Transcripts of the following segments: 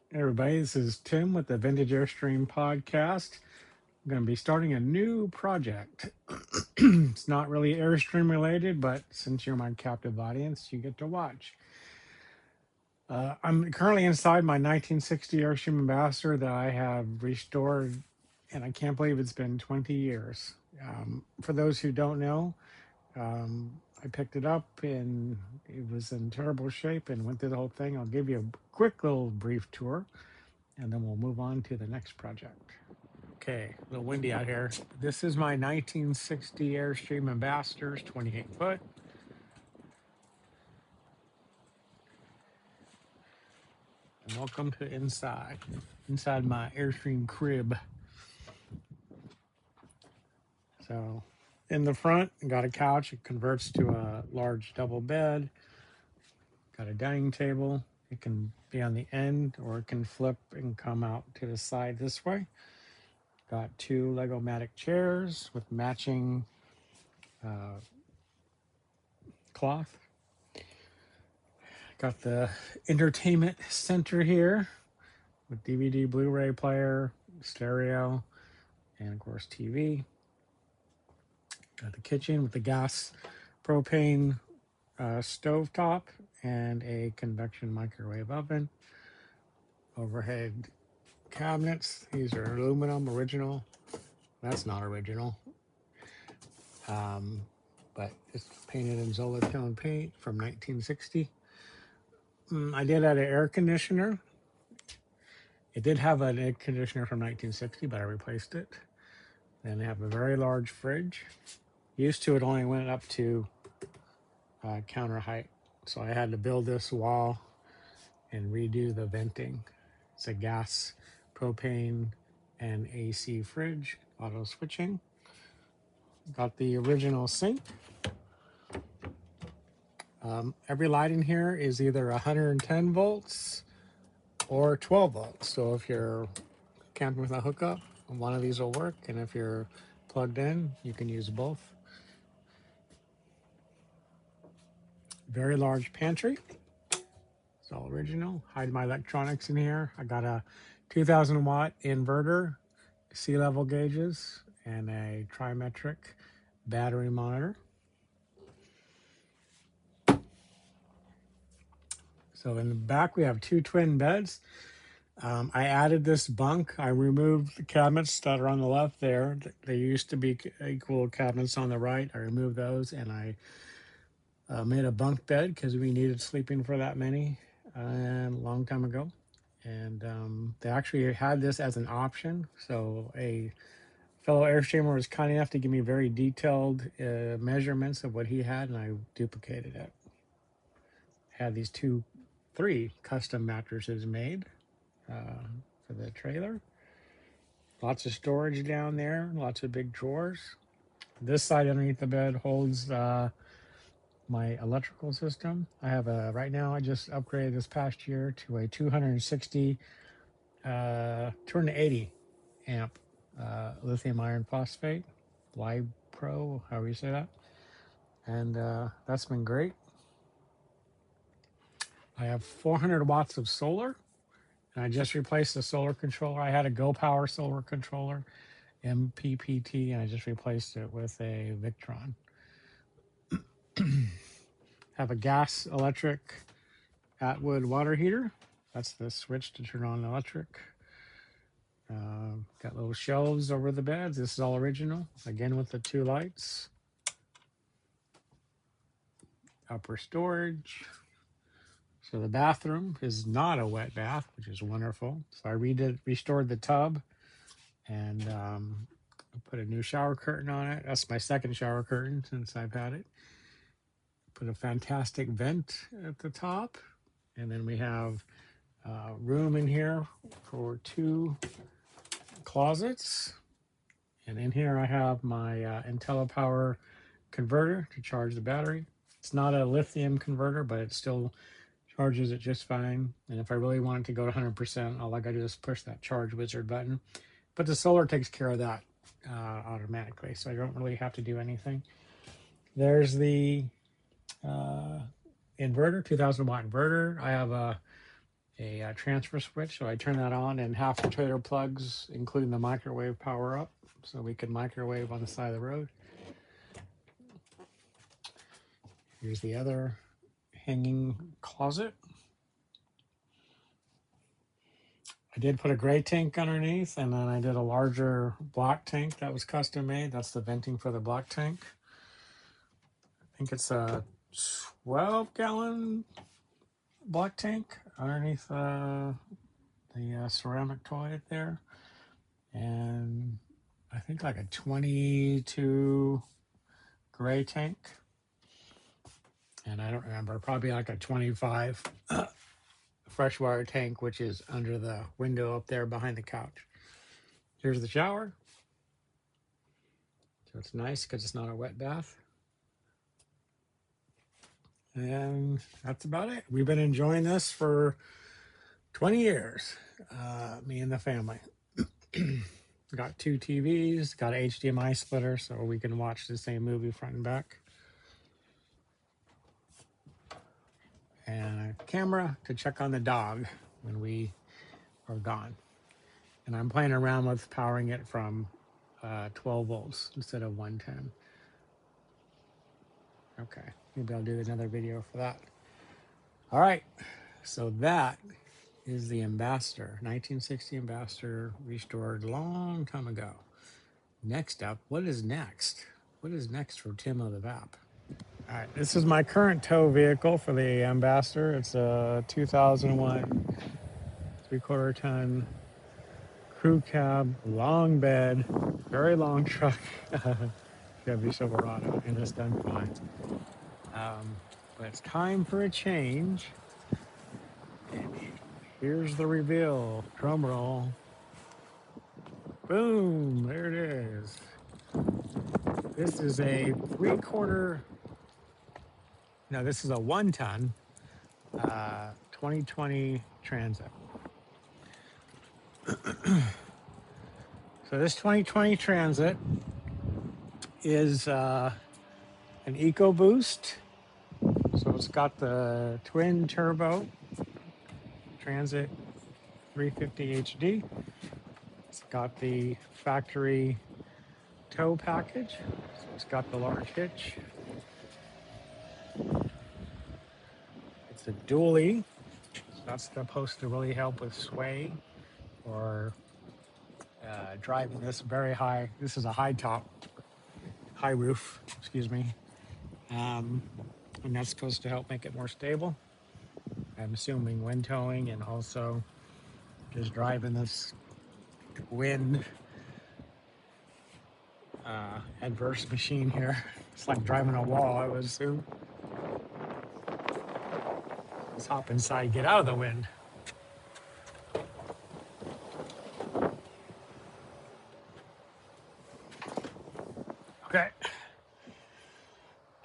Hey everybody, this is Tim with the Vintage Airstream podcast. I'm going to be starting a new project. It's not really Airstream related, but since you're my captive audience, you get to watch. I'm currently inside my 1960 Airstream Ambassador that I have restored, and I can't believe it's been 20 years. For those who don't know, I picked it up and it was in terrible shape and went through the whole thing. I'll give you a quick little brief tour and then we'll move on to the next project. Okay, a little windy out here. This is my 1960 Airstream Ambassadors, 28 foot. And welcome to inside my Airstream crib. So in the front, got a couch. It converts to a large double bed. Got a dining table. It can be on the end or it can flip and come out to the side this way. Got two Lego-matic chairs with matching cloth. Got the entertainment center here with DVD, Blu-ray player, stereo, and of course TV. Got the kitchen with the gas propane stove top and a convection microwave oven. Overhead cabinets. These are aluminum, original. That's not original. But it's painted in Zolatone paint from 1960. I did add an air conditioner. It did have an air conditioner from 1960, but I replaced it. Then they have a very large fridge. Used to, it only went up to counter height. So I had to build this wall and redo the venting. It's a gas, propane, and AC fridge, auto switching. Got the original sink. Every light in here is either 110 volts or 12 volts. So if you're camping with a hookup, one of these will work. And if you're plugged in, you can use both. Very large pantry. It's all original. Hide my electronics in here. I got a 2000 watt inverter, sea level gauges, and a trimetric battery monitor. So in the back, we have two twin beds. I added this bunk. I removed the cabinets that are on the left there. They used to be equal cabinets on the right. I removed those and I made a bunk bed because we needed sleeping for that many a long time ago. And they actually had this as an option. So a fellow Airstreamer was kind enough to give me very detailed measurements of what he had, and I duplicated it. Had these three custom mattresses made for the trailer. Lots of storage down there, lots of big drawers. This side underneath the bed holds my electrical system. I have right now I just upgraded this past year to a 280 amp lithium iron phosphate, Live Pro, however you say that. And that's been great. I have 400 watts of solar, and I just replaced the solar controller. I had a Go Power solar controller, MPPT, and I just replaced it with a Victron. Have a gas electric Atwood water heater. That's the switch to turn on electric. Got little shelves over the beds. This is all original, again with the two lights. Upper storage. So the bathroom is not a wet bath, which is wonderful. So I restored the tub and put a new shower curtain on it. That's my second shower curtain since I've had it. Put a fantastic vent at the top. And then we have room in here for two closets. And in here I have my IntelliPower converter to charge the battery. It's not a lithium converter, but it still charges it just fine. And if I really want it to go to 100%, all I gotta do is push that charge wizard button. But the solar takes care of that automatically, so I don't really have to do anything. There's the inverter, 2000 watt inverter. I have a a transfer switch. So I turn that on, and half the trailer plugs, including the microwave, power up. So we can microwave on the side of the road. Here's the other hanging closet. I did put a gray tank underneath, and then I did a larger black tank that was custom made. That's the venting for the black tank. I think it's a 12-gallon black tank underneath the ceramic toilet there. And I think like a 22 gray tank. And I don't remember, probably like a 25 freshwater tank, which is under the window up there behind the couch. Here's the shower. So it's nice because it's not a wet bath. And that's about it. We've been enjoying this for 20 years, me and the family. Got 2 TVs, got an HDMI splitter so we can watch the same movie front and back. And a camera to check on the dog when we are gone. And I'm playing around with powering it from 12 volts instead of 110. Okay, maybe I'll do another video for that. All right, so that is the Ambassador, 1960 Ambassador, restored a long time ago. Next up, what is next? What is next for Tim of the Vap? All right, this is my current tow vehicle for the Ambassador. It's a 2001 3/4 ton crew cab, long bed, very long truck, Chevy Silverado, and it's done fine. But it's time for a change. And here's the reveal. Drum roll. Boom, there it is. This is a 3/4, no, this is a 1-ton 2020 Transit. So this 2020 Transit is an EcoBoost. So it's got the twin turbo Transit 350 HD. It's got the factory tow package. So it's got the large hitch. It's a dually. So that's supposed to really help with sway or driving this very high. This is a high roof, excuse me. And that's supposed to help make it more stable. I'm assuming wind towing and also just driving this wind adverse machine here. It's like driving a wall, I would assume. Let's hop inside, get out of the wind.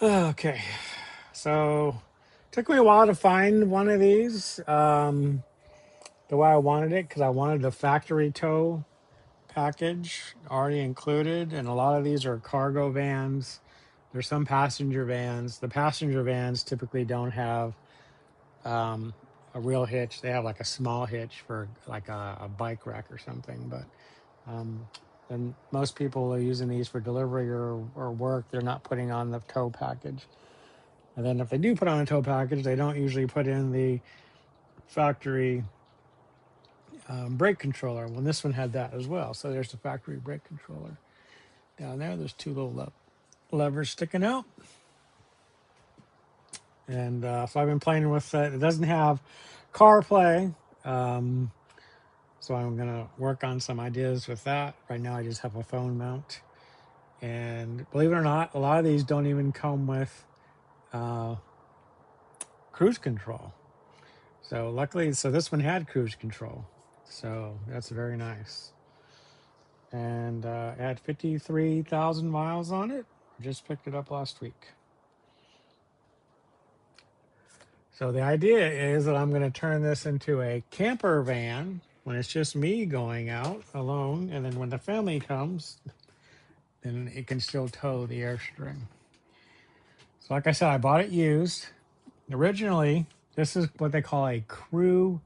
Okay, so it took me a while to find one of these the way I wanted it, because I wanted the factory tow package already included, and a lot of these are cargo vans. There's some passenger vans. The passenger vans typically don't have a real hitch. They have like a small hitch for like a bike rack or something, but and most people are using these for delivery or work. They're not putting on the tow package. And then if they do put on a tow package, they don't usually put in the factory brake controller. Well, this one had that as well. So there's the factory brake controller. Down there, there's 2 little levers sticking out. And so I've been playing with it. It doesn't have CarPlay. So I'm going to work on some ideas with that. Right now, I just have a phone mount. And believe it or not, a lot of these don't even come with cruise control. So luckily, so this one had cruise control. So that's very nice. And it had 53,000 miles on it. I just picked it up last week. So the idea is that I'm going to turn this into a camper van when it's just me going out alone. And then when the family comes, then it can still tow the Airstream. So like I said, I bought it used. Originally, this is what they call a crew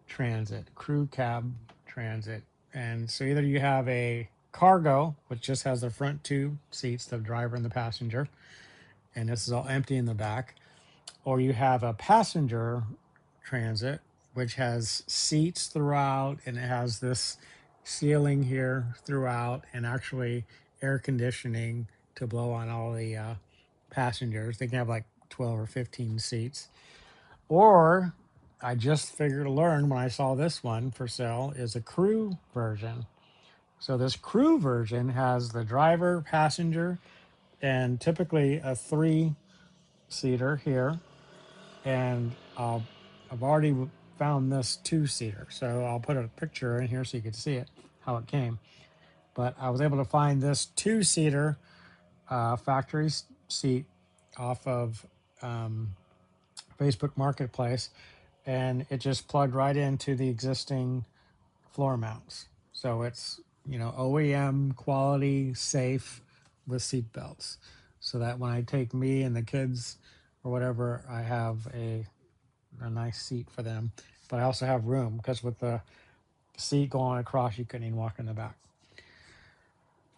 transit, crew cab transit. And so either you have a cargo, which just has the front two seats, the driver and the passenger, and this is all empty in the back, or you have a passenger transit, which has seats throughout and it has this ceiling here throughout and actually air conditioning to blow on all the passengers. They can have like 12 or 15 seats. Or I just figured to learn when I saw this one for sale is a crew version. So this crew version has the driver, passenger, and typically a three-seater here. And I've already found this two-seater. So I'll put a picture in here so you can see it, how it came. But I was able to find this two-seater factory seat off of Facebook Marketplace, and it just plugged right into the existing floor mounts. So it's, OEM quality, safe with seat belts. So that when I take me and the kids or whatever, I have a nice seat for them. But I also have room because with the seat going across, you couldn't even walk in the back.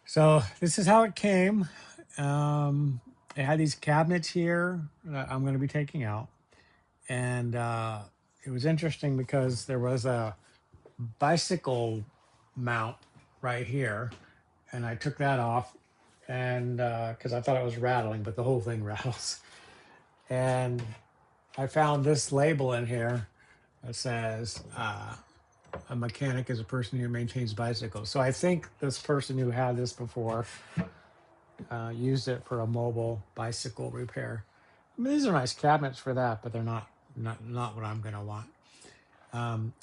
So this is how it came. It had these cabinets here that I'm going to be taking out. And it was interesting because there was a bicycle mount right here. And I took that off and because I thought it was rattling, but the whole thing rattles. And I found this label in here that says a mechanic is a person who maintains bicycles. So I think this person who had this before used it for a mobile bicycle repair. I mean, these are nice cabinets for that, but they're not what I'm going to want.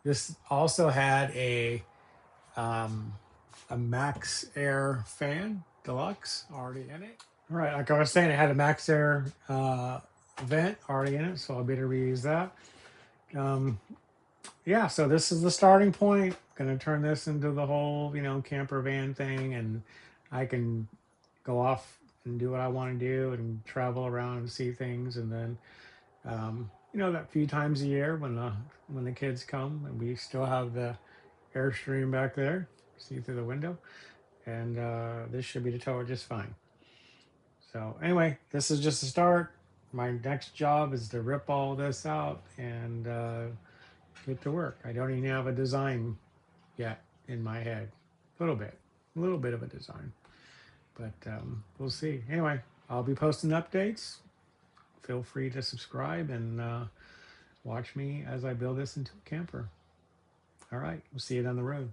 This also had a Max Air fan deluxe already in it. All right, like I was saying, it had a Max Air vent already in it, so I'll be able to reuse that. Yeah, so this is the starting point. Going to turn this into the whole, camper van thing, and I can go off and do what I want to do and travel around and see things, and then, that few times a year when the kids come and we still have the Airstream back there, see through the window, and this should be to tow it just fine. So anyway, this is just a start. My next job is to rip all this out and get to work. I don't even have a design yet in my head. A little bit of a design, but we'll see. Anyway, I'll be posting updates. Feel free to subscribe and watch me as I build this into a camper. All right, we'll see you down the road.